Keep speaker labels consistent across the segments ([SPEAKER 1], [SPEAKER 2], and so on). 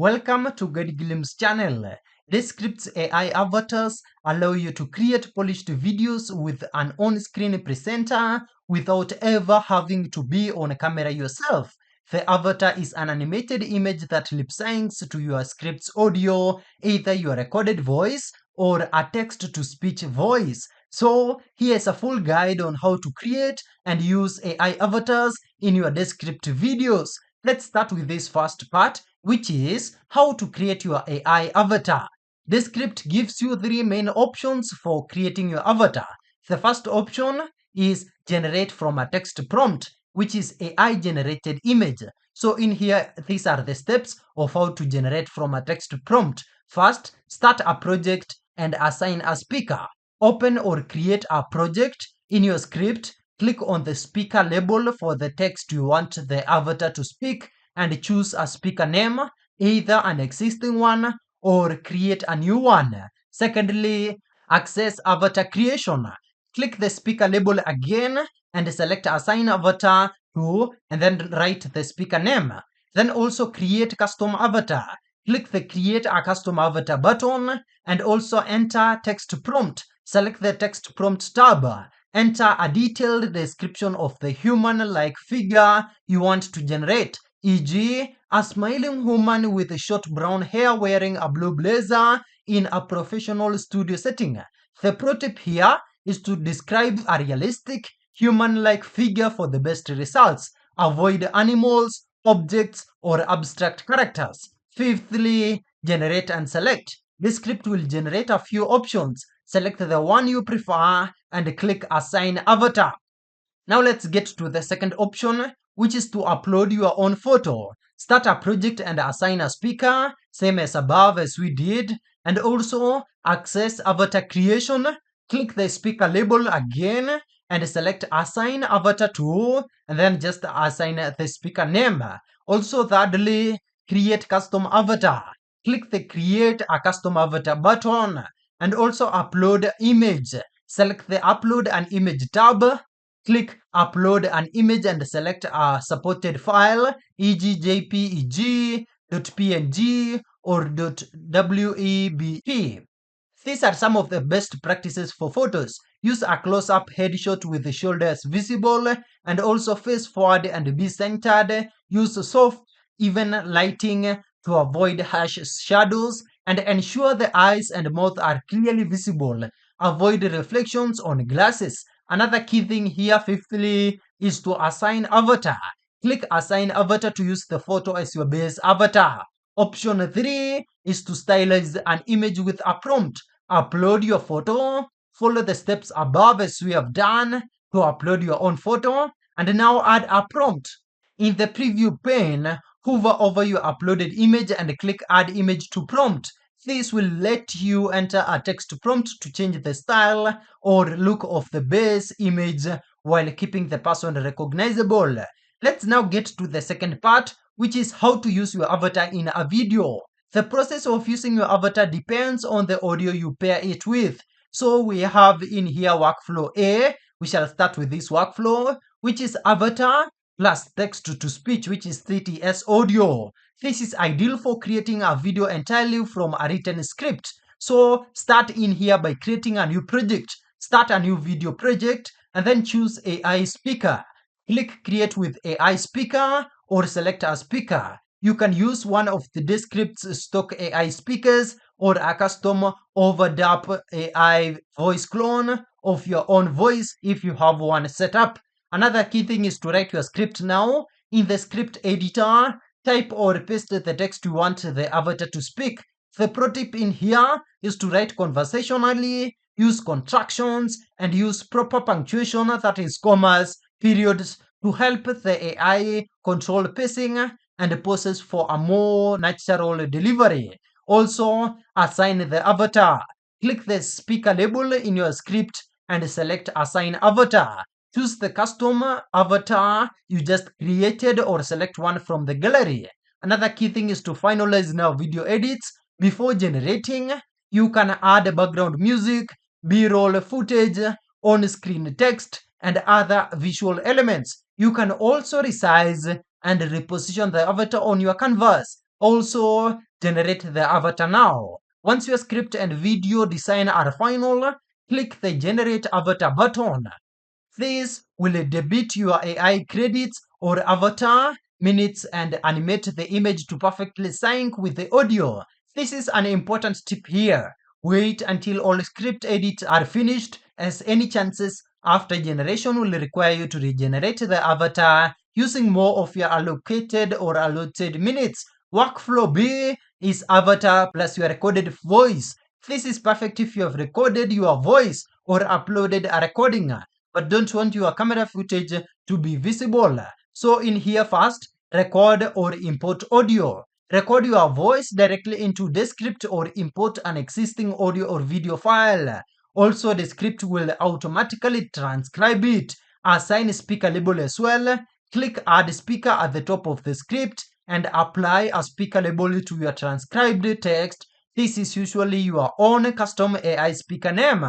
[SPEAKER 1] Welcome to Glim's channel. Descript's AI avatars allow you to create polished videos with an on-screen presenter without ever having to be on camera yourself. The avatar is an animated image that lip syncs to your script's audio, either your recorded voice or a text-to-speech voice. So here's a full guide on how to create and use AI avatars in your Descript videos. Let's start with this first part, which is how to create your AI avatar. Descript gives you three main options for creating your avatar. The first option is generate from a text prompt, which is AI generated image. So in here, these are the steps of how to generate from a text prompt. First, start a project and assign a speaker. Open or create a project in your script. Click on the speaker label for the text you want the avatar to speak and choose a speaker name, either an existing one or create a new one. Secondly, access avatar creation. Click the speaker label again and select assign avatar to and then write the speaker name. Then also create custom avatar. Click the create a custom avatar button and also enter text prompt. Select the text prompt tab. Enter a detailed description of the human-like figure you want to generate, e.g., a smiling woman with short brown hair wearing a blue blazer in a professional studio setting. The pro tip here is to describe a realistic, human-like figure for the best results. Avoid animals, objects, or abstract characters. Fifthly, generate and select. This script will generate a few options. Select the one you prefer and click assign avatar. Now let's get to the second option, which is to upload your own photo. Start a project and assign a speaker, same as above as we did, and also access avatar creation. Click the speaker label again and select assign avatar to, and then just assign the speaker name. Also thirdly, create custom avatar. Click the create a custom avatar button and also upload image. Select the upload an image tab. Click upload an image and select a supported file, e.g. JPEG, .png or .webp. These are some of the best practices for photos. Use a close-up headshot with the shoulders visible and also face forward and be centered. Use soft, even lighting to avoid harsh shadows and ensure the eyes and mouth are clearly visible. Avoid reflections on glasses. Another key thing here, fifthly, is to assign avatar. Click assign avatar to use the photo as your base avatar. Option 3 is to stylize an image with a prompt. Upload your photo, follow the steps above as we have done to upload your own photo, and now add a prompt. In the preview pane, hover over your uploaded image and click add image to prompt. This will let you enter a text prompt to change the style or look of the base image while keeping the person recognizable. Let's now get to the second part, which is how to use your avatar in a video. The process of using your avatar depends on the audio you pair it with. So we have in here workflow A. We shall start with this workflow, which is avatar plus text to speech, which is 3TS audio. This is ideal for creating a video entirely from a written script. So start in here by creating a new project. Start a new video project and then choose AI speaker. Click create with AI speaker or select a speaker. You can use one of the Descript's stock AI speakers or a custom overdub AI voice clone of your own voice if you have one set up. Another key thing is to write your script now. In the script editor, type or paste the text you want the avatar to speak. The pro tip in here is to write conversationally, use contractions, and use proper punctuation, that is commas, periods, to help the AI control pacing and pauses for a more natural delivery. Also, assign the avatar. Click the speaker label in your script and select assign avatar. Choose the custom avatar you just created or select one from the gallery. Another key thing is to finalize now video edits. Before generating, you can add background music, B-roll footage, on-screen text, and other visual elements. You can also resize and reposition the avatar on your canvas. Also, generate the avatar now. Once your script and video design are final, click the Generate Avatar button. This will debit your AI credits or avatar minutes and animate the image to perfectly sync with the audio. This is an important tip here. Wait until all script edits are finished, as any chances after generation will require you to regenerate the avatar using more of your allocated or allotted minutes. Workflow B is avatar plus your recorded voice. This is perfect if you have recorded your voice or uploaded a recording, but don't want your camera footage to be visible. So in here first, record or import audio. Record your voice directly into Descript or import an existing audio or video file. Also, Descript will automatically transcribe it. Assign speaker label as well. Click Add Speaker at the top of the script and apply a speaker label to your transcribed text. This is usually your own custom AI speaker name.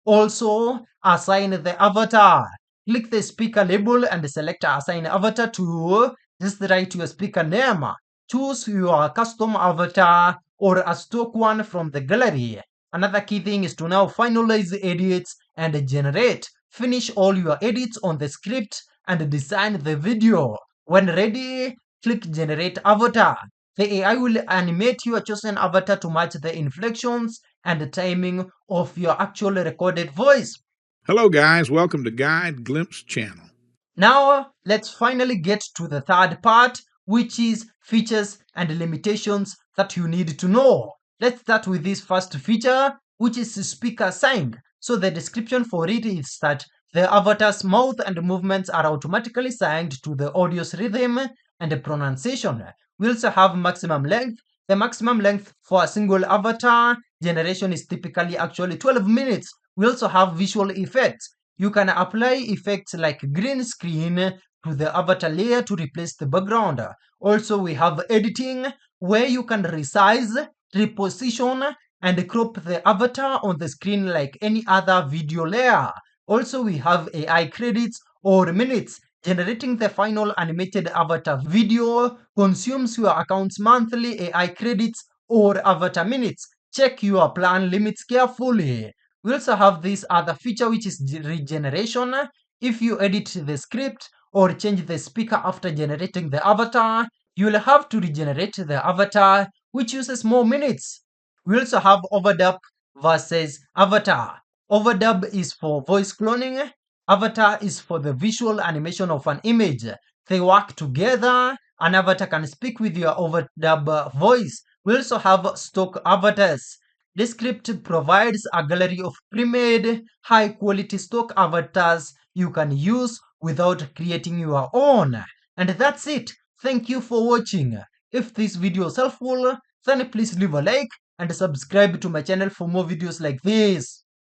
[SPEAKER 1] Also, assign the avatar. Click the speaker label and select Assign Avatar to. Just write your speaker name. Choose your custom avatar or a stock one from the gallery. Another key thing is to now finalize the edits and generate. Finish all your edits on the script and design the video. When ready, click Generate Avatar. The AI will animate your chosen avatar to match the inflections and the timing of your actual recorded voice.
[SPEAKER 2] Hello guys, welcome to Guide Glimpse channel.
[SPEAKER 1] Now let's finally get to the third part, which is features and limitations that you need to know. Let's start with this first feature, which is speaker sync. So the description for it is that the avatar's mouth and movements are automatically synced to the audio's rhythm and pronunciation. We also have maximum length. The maximum length for a single avatar generation is typically actually 12 minutes. We also have visual effects. You can apply effects like green screen to the avatar layer to replace the background. Also, we have editing, where you can resize, reposition, and crop the avatar on the screen like any other video layer. Also, we have AI credits or minutes. Generating the final animated avatar video consumes your account's monthly AI credits or avatar minutes. Check your plan limits carefully. We also have this other feature, which is regeneration. If you edit the script or change the speaker after generating the avatar, you will have to regenerate the avatar, which uses more minutes. We also have overdub versus avatar. Overdub is for voice cloning. Avatar is for the visual animation of an image. They work together. An avatar can speak with your overdub voice. We also have stock avatars. Descript provides a gallery of pre-made, high-quality stock avatars you can use without creating your own. And that's it. Thank you for watching. If this video is helpful, then please leave a like and subscribe to my channel for more videos like this.